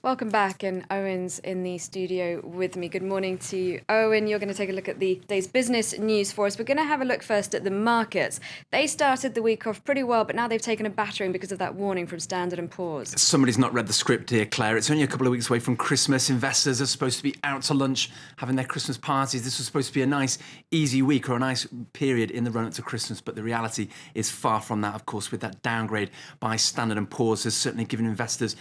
Welcome back, and Owen's in the studio with me. Good morning to you, Owen. You're going to take a look at the day's business news for us. We're going to have a look first at the markets. They started the week off pretty well, but now they've taken a battering because of that warning from Standard & Poor's. Somebody's not read the script here, Claire. It's only a couple of weeks away from Christmas. Investors are supposed to be out to lunch, having their Christmas parties. This was supposed to be a nice, easy week or a nice period in the run-up to Christmas, but the reality is far from that, of course, with that downgrade by Standard & Poor's has certainly given investors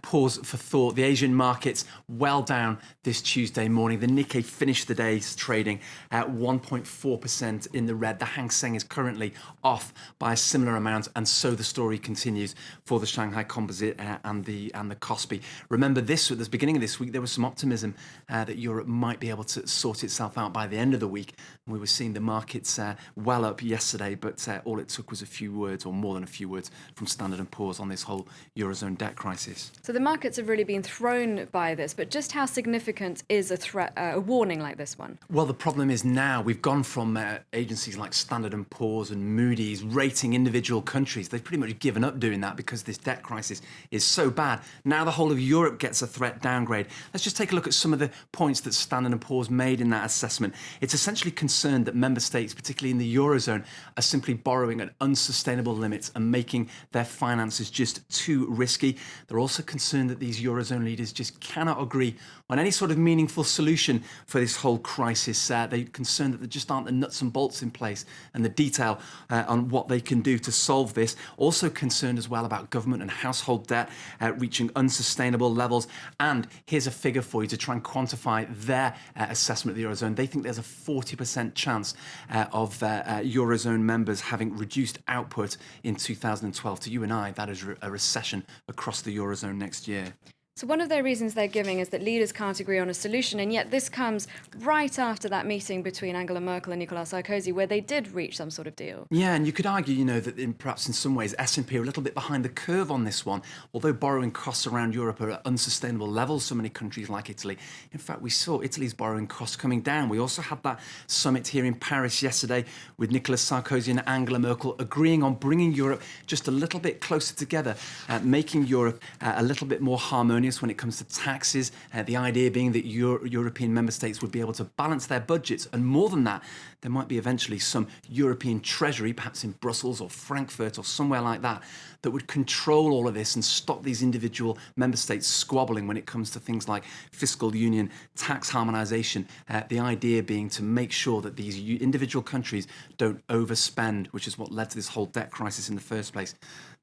pause for thought. The Asian markets well down this Tuesday morning. The Nikkei finished the day's trading at 1.4% in the red. The Hang Seng is currently off by a similar amount, and so the story continues for the Shanghai Composite and the Kospi. Remember this, at the beginning of this week, there was some optimism that Europe might be able to sort itself out by the end of the week. And we were seeing the markets well up yesterday, but all it took was a few words, or more than a few words, from Standard & Poor's on this whole Eurozone debt crisis. So the markets have really been thrown by this, but just how significant is a threat, a warning like this one? Well, the problem is now we've gone from agencies like Standard & Poor's and Moody's rating individual countries. They've pretty much given up doing that because this debt crisis is so bad. Now the whole of Europe gets a threat downgrade. Let's just take a look at some of the points that Standard & Poor's made in that assessment. It's essentially concerned that member states, particularly in the Eurozone, are simply borrowing at unsustainable limits and making their finances just too risky. They're also concerned that these Eurozone leaders just cannot agree on any sort of meaningful solution for this whole crisis. They're concerned that there just aren't the nuts and bolts in place and the detail on what they can do to solve this. Also concerned as well about government and household debt reaching unsustainable levels. And here's a figure for you to try and quantify their assessment of the Eurozone. They think there's a 40% chance of Eurozone members having reduced output in 2012. To you and I, that is a recession across the Eurozone next year. So one of their reasons they're giving is that leaders can't agree on a solution, and yet this comes right after that meeting between Angela Merkel and Nicolas Sarkozy, where they did reach some sort of deal. Yeah, and you could argue, that perhaps in some ways S&P are a little bit behind the curve on this one. Although borrowing costs around Europe are at unsustainable levels, so many countries like Italy. In fact, we saw Italy's borrowing costs coming down. We also had that summit here in Paris yesterday with Nicolas Sarkozy and Angela Merkel agreeing on bringing Europe just a little bit closer together, making Europe a little bit more harmonious when it comes to taxes, the idea being that European member states would be able to balance their budgets, and more than that, there might be eventually some European treasury, perhaps in Brussels or Frankfurt or somewhere like that, that would control all of this and stop these individual member states squabbling when it comes to things like fiscal union, tax harmonisation, the idea being to make sure that these individual countries don't overspend, which is what led to this whole debt crisis in the first place.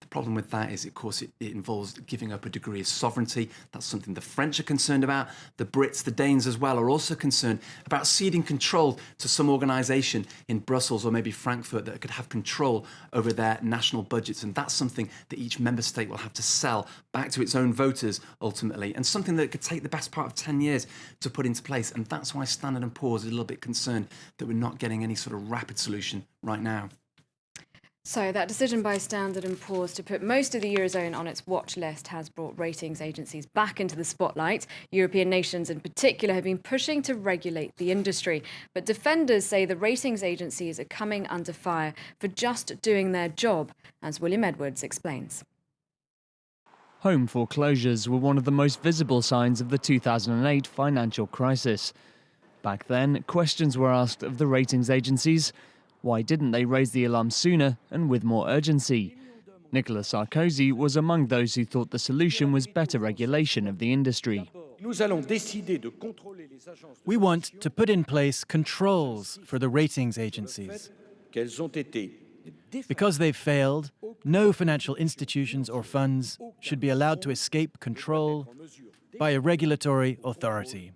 The problem with that is, of course, it involves giving up a degree of sovereignty. That's something the French are concerned about. The Brits, the Danes as well, are also concerned about ceding control to some organisation in Brussels or maybe Frankfurt that could have control over their national budgets. And that's something that each member state will have to sell back to its own voters ultimately, and something that could take the best part of 10 years to put into place. And that's why Standard & Poor's is a little bit concerned that we're not getting any sort of rapid solution right now. So that decision by Standard & Poor's to put most of the Eurozone on its watch list has brought ratings agencies back into the spotlight. European nations in particular have been pushing to regulate the industry. But defenders say the ratings agencies are coming under fire for just doing their job, as William Edwards explains. Home foreclosures were one of the most visible signs of the 2008 financial crisis. Back then, questions were asked of the ratings agencies. Why didn't they raise the alarm sooner and with more urgency? Nicolas Sarkozy was among those who thought the solution was better regulation of the industry. We want to put in place controls for the ratings agencies. Because they've failed, no financial institutions or funds should be allowed to escape control by a regulatory authority.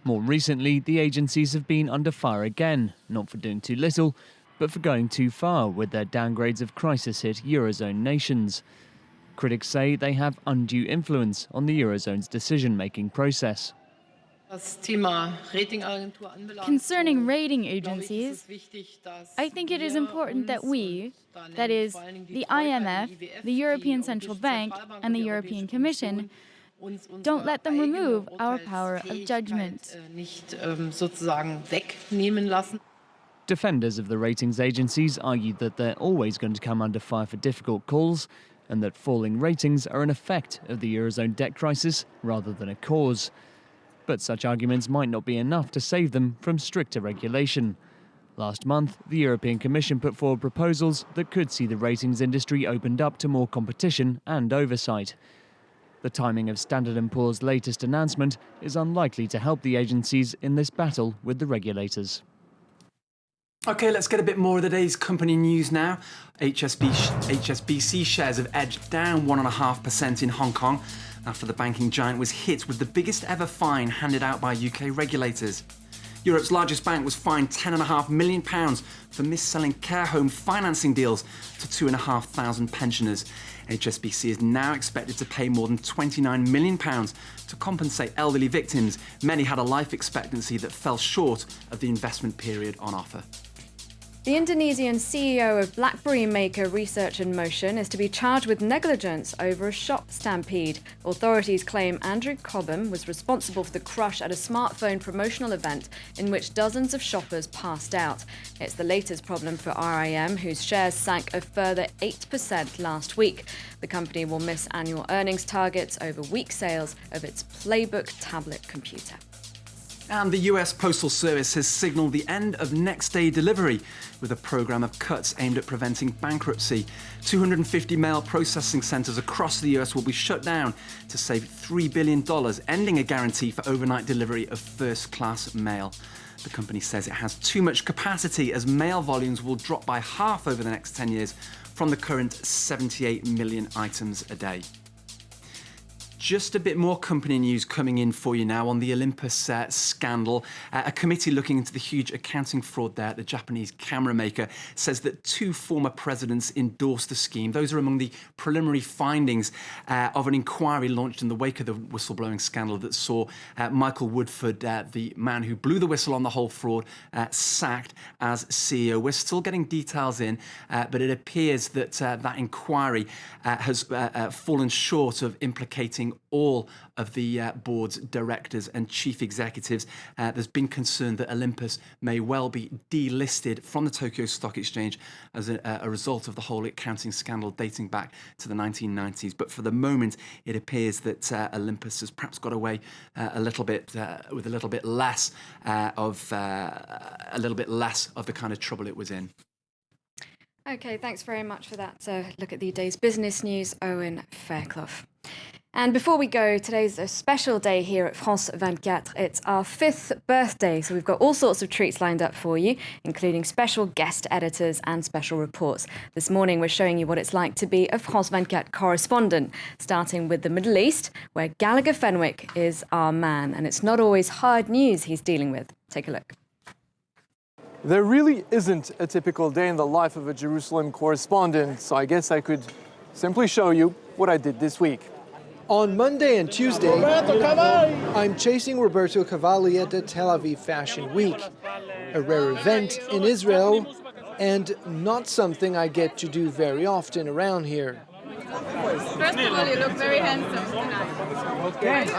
More recently, the agencies have been under fire again, not for doing too little, but for going too far with their downgrades of crisis-hit Eurozone nations. Critics say they have undue influence on the Eurozone's decision-making process. Concerning rating agencies, I think it is important that we, that is, the IMF, the European Central Bank, and the European Commission, don't let them remove our power of judgment. Defenders of the ratings agencies argue that they're always going to come under fire for difficult calls, and that falling ratings are an effect of the Eurozone debt crisis rather than a cause. But such arguments might not be enough to save them from stricter regulation. Last month, the European Commission put forward proposals that could see the ratings industry opened up to more competition and oversight. The timing of Standard & Poor's latest announcement is unlikely to help the agencies in this battle with the regulators. OK, let's get a bit more of the day's company news now. HSBC shares have edged down 1.5% in Hong Kong after the banking giant was hit with the biggest ever fine handed out by UK regulators. Europe's largest bank was fined £10.5 million for mis-selling care home financing deals to 2,500 pensioners. HSBC is now expected to pay more than £29 million to compensate elderly victims. Many had a life expectancy that fell short of the investment period on offer. The Indonesian CEO of BlackBerry maker Research in Motion is to be charged with negligence over a shop stampede. Authorities claim Andrew Cobham was responsible for the crush at a smartphone promotional event in which dozens of shoppers passed out. It's the latest problem for RIM, whose shares sank a further 8% last week. The company will miss annual earnings targets over weak sales of its Playbook tablet computer. And the US Postal Service has signalled the end of next-day delivery with a programme of cuts aimed at preventing bankruptcy. 250 mail processing centres across the US will be shut down to save $3 billion, ending a guarantee for overnight delivery of first-class mail. The company says it has too much capacity as mail volumes will drop by half over the next 10 years from the current 78 million items a day. Just a bit more company news coming in for you now on the Olympus scandal. A committee looking into the huge accounting fraud there at the Japanese camera maker says that 2 former presidents endorsed the scheme. Those are among the preliminary findings of an inquiry launched in the wake of the whistleblowing scandal that saw Michael Woodford, the man who blew the whistle on the whole fraud, sacked as CEO. We're still getting details in, but it appears that that inquiry has fallen short of implicating all of the board's directors and chief executives. There's been concern that Olympus may well be delisted from the Tokyo Stock Exchange as a result of the whole accounting scandal dating back to the 1990s. But for the moment, it appears that Olympus has perhaps got away a little bit with a little bit less of the kind of trouble it was in. OK, thanks very much for that. Look at the day's business news, Owen Fairclough. And before we go, today's a special day here at France 24. It's our 5th birthday, so we've got all sorts of treats lined up for you, including special guest editors and special reports. This morning, we're showing you what it's like to be a France 24 correspondent, starting with the Middle East, where Gallagher Fenwick is our man. And it's not always hard news he's dealing with. Take a look. There really isn't a typical day in the life of a Jerusalem correspondent, so I guess I could simply show you what I did this week. On Monday and Tuesday, I'm chasing Roberto Cavalli at the Tel Aviv Fashion Week, a rare event in Israel and not something I get to do very often around here. First of all, you look very handsome tonight. Okay.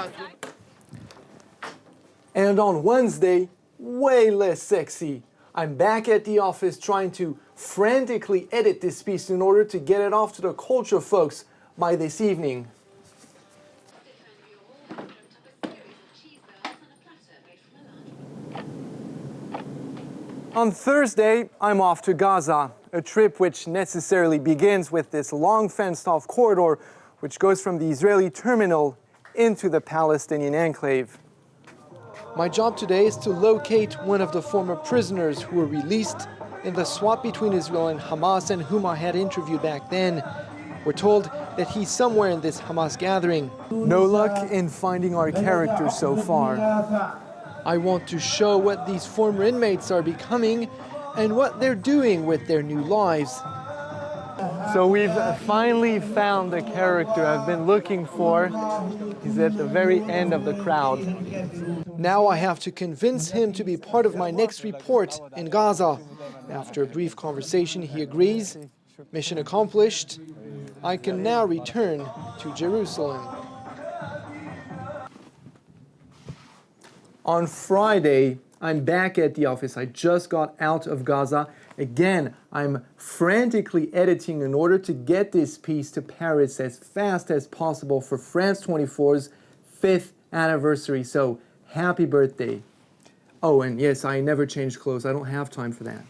And on Wednesday, way less sexy. I'm back at the office trying to frantically edit this piece in order to get it off to the culture folks by this evening. On Thursday, I'm off to Gaza, a trip which necessarily begins with this long fenced-off corridor which goes from the Israeli terminal into the Palestinian enclave. My job today is to locate one of the former prisoners who were released in the swap between Israel and Hamas and whom I had interviewed back then. We're told that he's somewhere in this Hamas gathering. No luck in finding our character so far. I want to show what these former inmates are becoming and what they're doing with their new lives. So we've finally found the character I've been looking for. He's at the very end of the crowd. Now I have to convince him to be part of my next report in Gaza. After a brief conversation, he agrees. Mission accomplished. I can now return to Jerusalem. On Friday, I'm back at the office. I just got out of Gaza. Again, I'm frantically editing in order to get this piece to Paris as fast as possible for France 24's 5th anniversary. So happy birthday. Oh, and yes, I never change clothes. I don't have time for that.